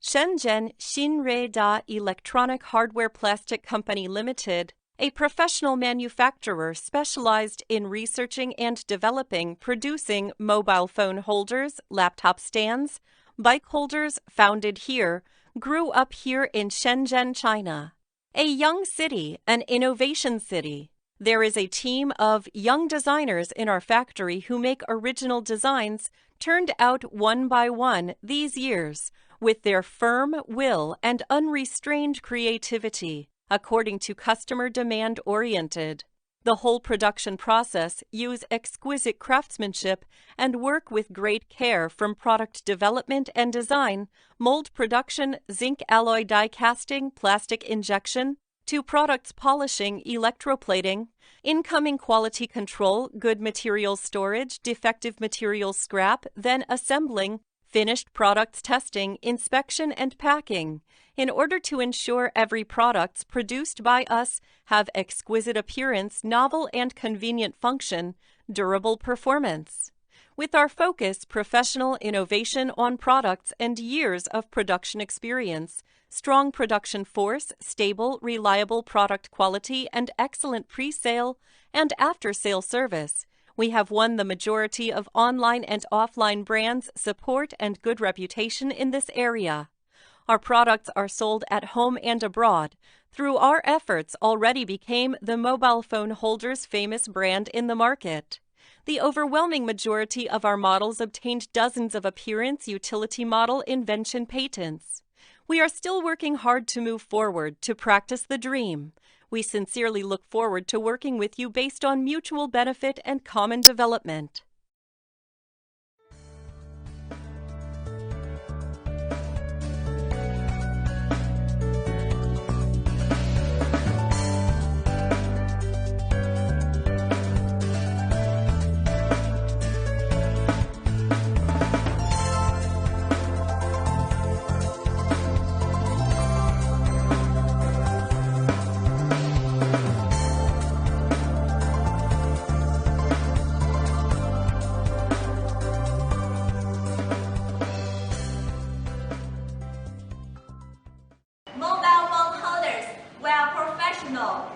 Shenzhen Xinruida Electronic Hardware Plastic Company Limited, a professional manufacturer specialized in researching and developing producing mobile phone holders, laptop stands, bike holders, founded here, grew up here in Shenzhen, China. A young city, an innovation city. There is a team of young designers in our factory who make original designs turned out one by one these years with their firm will and unrestrained creativity, according to customer demand oriented. The whole production process use exquisite craftsmanship and work with great care from product development and design, mold production, zinc alloy die casting, plastic injection, to products polishing, electroplating, incoming quality control, good material storage, defective material scrap, then assembling, finished products testing, inspection, and packing, in order to ensure every products produced by us have exquisite appearance, novel and convenient function, durable performance. With our focus, professional innovation on products and years of production experience, strong production force, stable, reliable product quality, and excellent pre-sale and after-sale service, we have won the majority of online and offline brands' support and good reputation in this area. Our products are sold at home and abroad. Through our efforts, already became the mobile phone holder's famous brand in the market. The overwhelming majority of our models obtained dozens of appearance, utility model, invention patents. We are still working hard to move forward, to practice the dream. We sincerely look forward to working with you based on mutual benefit and common development. Mobile phone holders, we are professional.